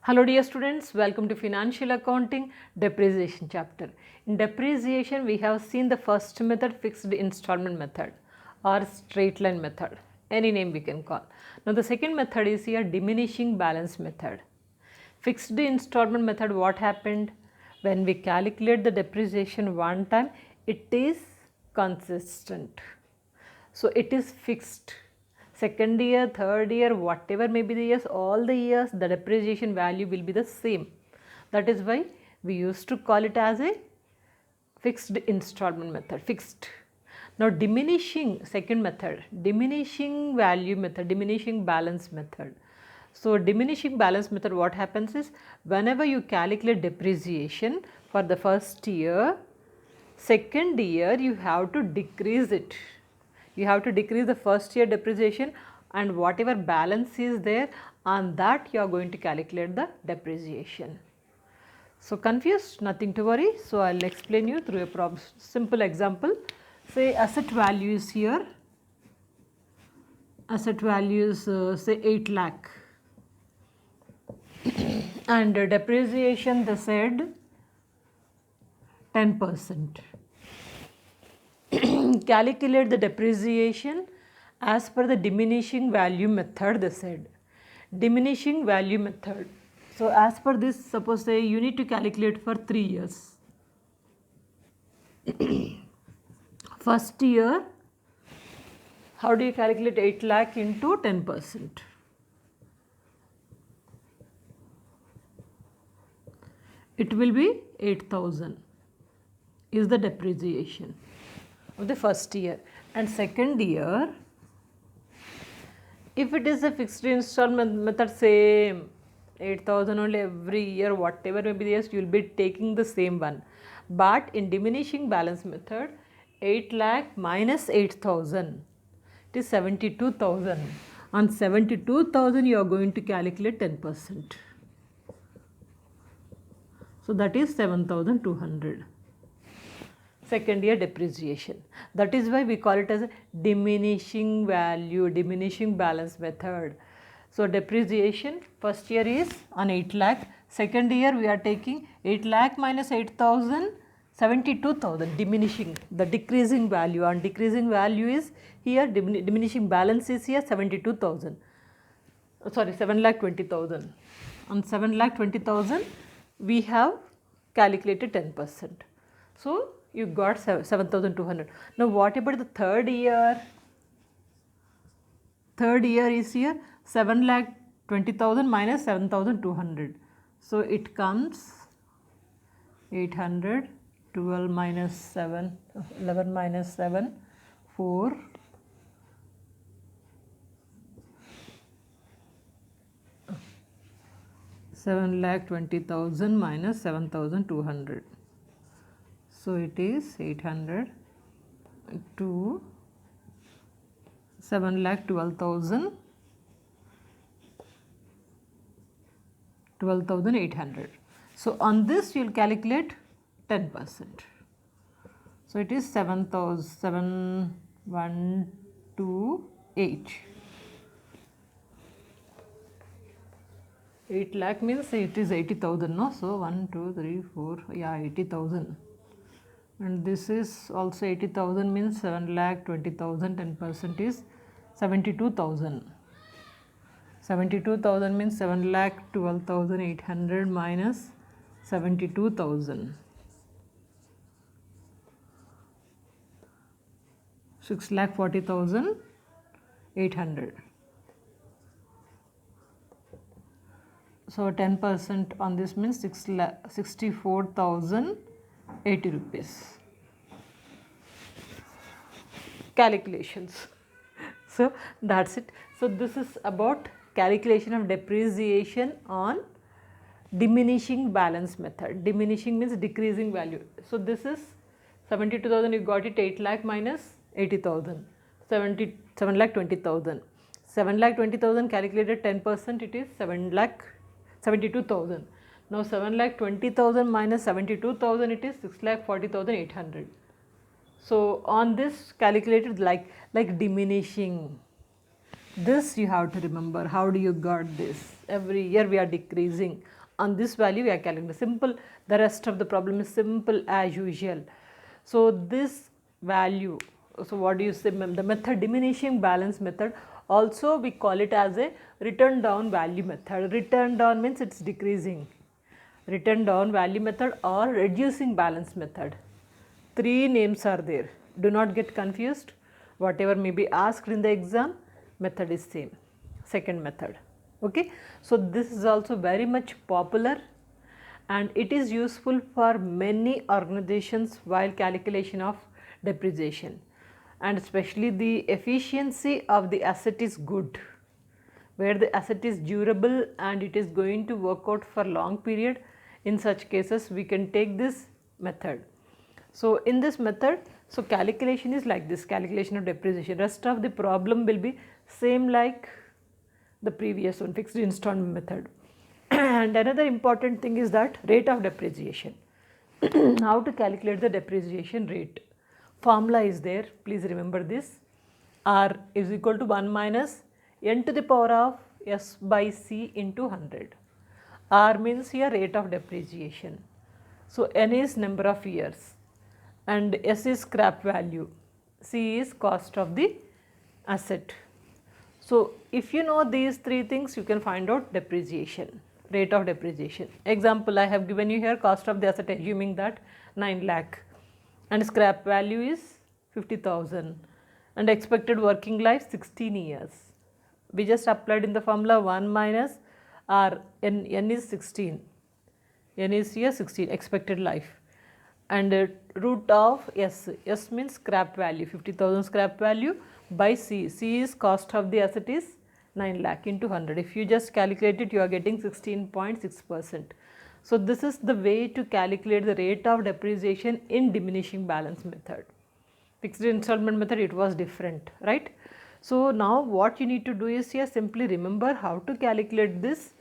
Hello dear students, welcome to Financial Accounting Depreciation chapter. In depreciation we have seen the first method, fixed installment method or straight line method, any name we can call. Now the second method is here diminishing balance method. Fixed installment method, what happened? When we calculate the depreciation one time, it is consistent. So it is fixed. Second year, third year, whatever may be the years, all the years the depreciation value will be the same. That is why we used to call it as a fixed installment method, fixed. Now diminishing, second method, diminishing value method, diminishing balance method. So diminishing balance method, what happens is whenever you calculate depreciation for the first year, second year you have to decrease it. You have to decrease the first year depreciation, and whatever balance is there, on that you are going to calculate the depreciation. So confused? Nothing to worry. So I will explain you through a simple example. Say asset value is here, asset value is say 8 lakh and depreciation they said 10%. Calculate the depreciation as per the diminishing value method, they said. Diminishing value method. So as per this, suppose say you need to calculate for 3 years. First year, how do you calculate 8 lakh into 10%? It will be 8,000 is the depreciation of the first year. And second year, if it is a fixed installment method, same 8,000 only every year, whatever may be the years, you will be taking the same one. But in diminishing balance method, 8 lakh minus 8,000, it is 72,000. On 72,000 you are going to calculate 10%. So that is 7,200. Second year depreciation. That is why we call it as a diminishing value, diminishing balance method. So depreciation first year is on 8 lakh, second year we are taking 8 lakh minus 8,000, 72,000, diminishing, the decreasing value. On decreasing value is here, diminishing balance is here 72,000, sorry 7,20,000. On 7,20,000 we have calculated 10%. So you got 7,200. Now what about the third year? Third year is here 7,20,000 minus 7,200. So it comes 800, 12 minus 7, 11 minus 7, 4. 7,20,000 minus 7,200. So it is 800 to 7,12,000, 12,800. So on this you will calculate 10%. So it is 7,128. 8 lakh means it is 80,000, no? So 1, 2, 3, 4, yeah, 80,000. And this is also 80,000 means 7,20,000, 10% is 72,000. 72,000 means 7,12,800 minus 72,000. 6,40,800. So 10% on this means 64,080 rupees. Calculations. So that's it. So this is about calculation of depreciation on diminishing balance method. Diminishing means decreasing value. So this is 72,000, you got it, 8 lakh minus 80,000, 7,20,000. 7,20,000 calculated 10%, it is 7,72,000. Now 7,20,000 minus 72,000, it is 6,40,800. So on this calculated like diminishing. This you have to remember. How do you got this? Every year we are decreasing. On this value we are calculating. Simple. The rest of the problem is simple as usual. So this value, so what do you say? The method diminishing balance method, also we call it as a return down value method. Return down means it's decreasing. Return down value method or reducing balance method. Three names are there. Do not get confused. Whatever may be asked in the exam, method is same. Second method. Okay. So this is also very much popular and it is useful for many organizations while calculation of depreciation, and especially the efficiency of the asset is good, where the asset is durable and it is going to work out for long period. In such cases we can take this method. So in this method, so calculation is like this, calculation of depreciation. Rest of the problem will be same like the previous one, fixed installment method. And another important thing is that rate of depreciation. How to calculate the depreciation rate? Formula is there, please remember this. R is equal to 1 minus n to the power of s by c into 100. R means here rate of depreciation. So n is number of years and s is scrap value, c is cost of the asset. So if you know these three things, you can find out depreciation, rate of depreciation. Example, I have given you here cost of the asset, assuming that 9 lakh and scrap value is 50,000 and expected working life 16 years. We just applied in the formula 1 minus r, n is 16, n is here 16 expected life, and root of s means scrap value, 50,000 scrap value by c is cost of the asset is 9 lakh into 100. If you just calculate it, you are getting 16.6%. So this is the way to calculate the rate of depreciation in diminishing balance method. Fixed installment method, it was different, right? So now what you need to do is here simply remember how to calculate this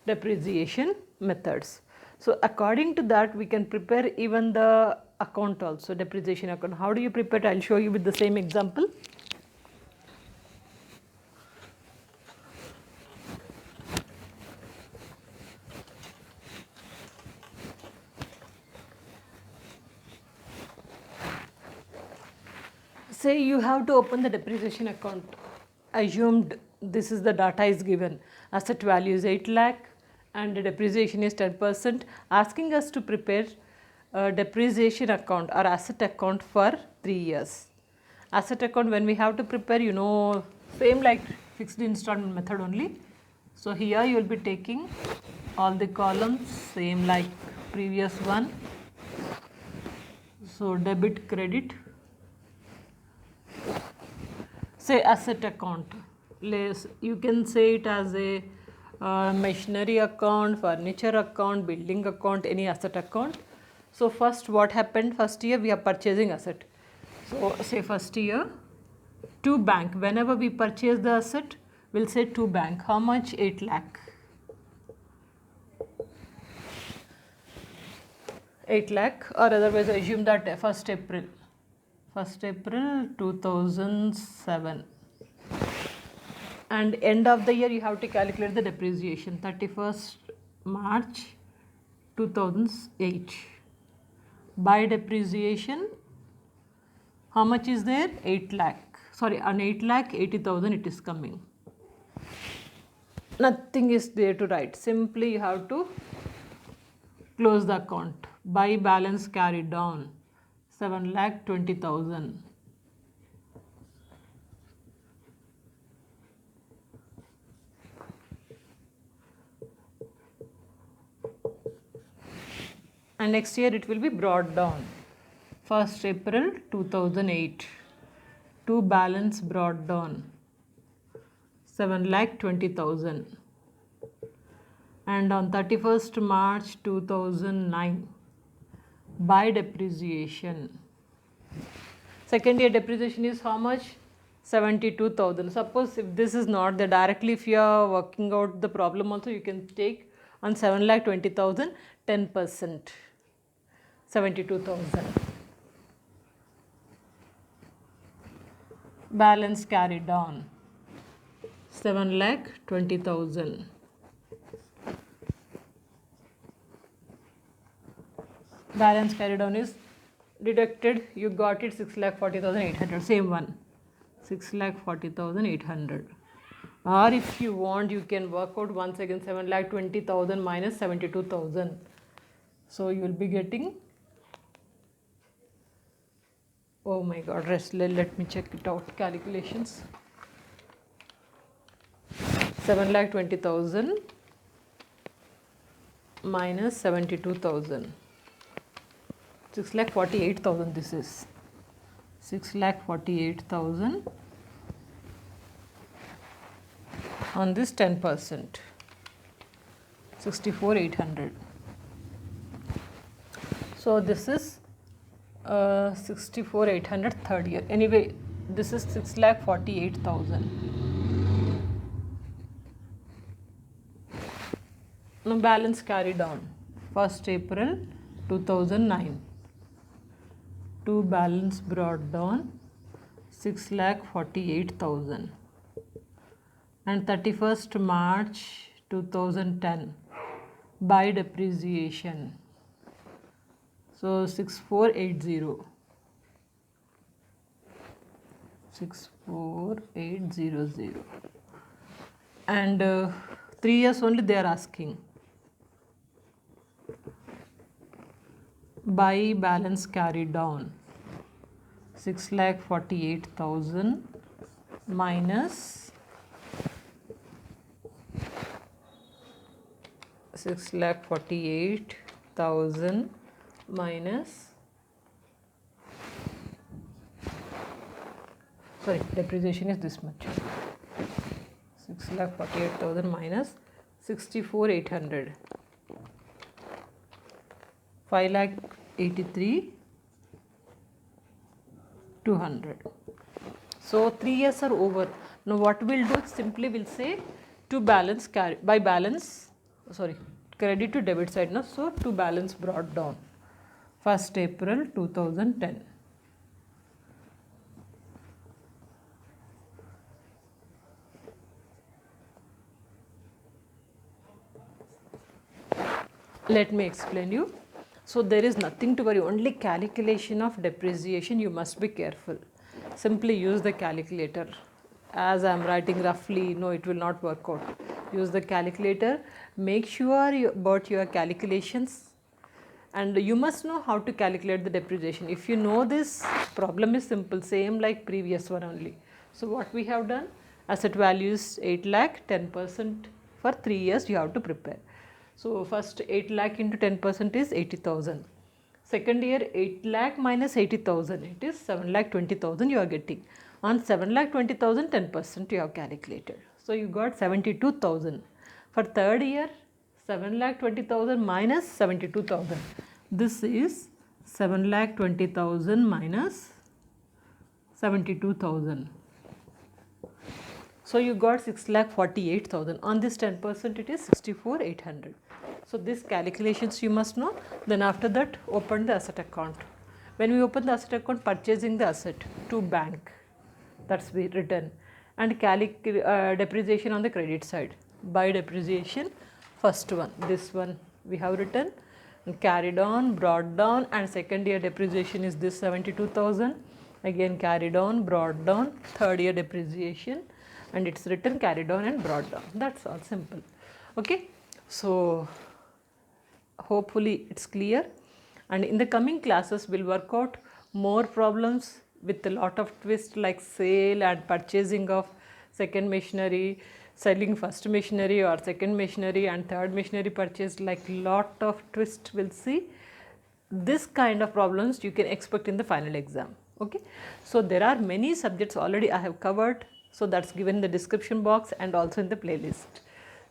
depreciation methods. So according to that we can prepare even the account also, depreciation account. How do you prepare it? I will show you with the same example. Say you have to open the depreciation account. Assumed this is the data is given. Asset value is 8 lakh and the depreciation is 10%, asking us to prepare a depreciation account or asset account for 3 years. Asset account, when we have to prepare, you know, same like fixed installment method only. So here you will be taking all the columns same like previous one. So debit, credit. Say asset account, you can say it as a machinery account, furniture account, building account, any asset account. So first what happened, first year we are purchasing asset. So say first year to bank, whenever we purchase the asset we will say to bank, how much? 8 lakh. 8 lakh, or otherwise assume that 1st April 2007, and end of the year you have to calculate the depreciation, 31st March 2008. By depreciation, how much is there? 8 lakh, sorry, on 8 lakh 80,000 it is coming. Nothing is there to write, simply you have to close the account. By balance carried down, 7,20,000. And next year it will be brought down. 1st April 2008, to balance brought down, 7,20,000. And on 31st March 2009, by depreciation. Second year depreciation is how much? 72,000. Suppose if this is not there, directly if you are working out the problem also, you can take on 7,20,000 10%, 72,000. Balance carried down. 7,20,000. Balance carried on is deducted. You got it 6,40,800. Same one, 6,40,800. Or if you want, you can work out once again 7,20,000 minus 72,000. So you will be getting, oh my god, let me check it out. Calculations. 7,20,000 minus 72,000. 6,48,000 this is. 6,48,000 on this 10%. 64,800. So this is 64,800 third year. Anyway, this is 6,48,000. Now balance carried on. 1st April 2009. To balance brought down 6,48,000. And 31st March 2010 by depreciation. So 6,480. 6,4800. And 3 years only they are asking. By balance carried down 6,48,000 minus 6,48,000 minus, sorry, depreciation is this much. 6,48,000 minus 64,800. 5,83,200. So 3 years are over. Now what we'll do, simply we'll say to balance by balance, sorry, credit to debit side now. So to balance brought down 1st April 2010. Let me explain you. So there is nothing to worry, only calculation of depreciation you must be careful. Simply use the calculator. As I am writing roughly, no, it will not work out. Use the calculator. Make sure about your calculations, and you must know how to calculate the depreciation. If you know this, problem is simple, same like previous one only. So what we have done, asset value is 8 lakh, 10% for 3 years you have to prepare. So first 8 lakh into 10% is 80,000. Second year 8 lakh minus 80,000, it is 7,20,000 you are getting. On 7,20,000 10% you have calculated. So you got 72,000. For third year 7,20,000 minus 72,000. This is 7,20,000 minus 72,000. So you got 6,48,000. On this 10% it is 64,800. So these calculations you must know. Then after that, open the asset account. When we open the asset account, purchasing the asset to bank, that's be written, and depreciation on the credit side. By depreciation, first one, this one we have written, and carried on, brought down, and second year depreciation is this 72,000. Again carried on, brought down, third year depreciation, and it's written carried on and brought down. That's all, simple. Okay, so hopefully it's clear, and in the coming classes we'll work out more problems with a lot of twist, like sale and purchasing of second machinery, selling first machinery or second machinery and third machinery purchase, like lot of twist we'll see. This kind of problems you can expect in the final exam. Okay, so there are many subjects already I have covered, so that's given in the description box and also in the playlist.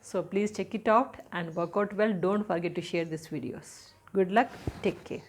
So please check it out and work out well. Don't forget to share these videos. Good luck. Take care.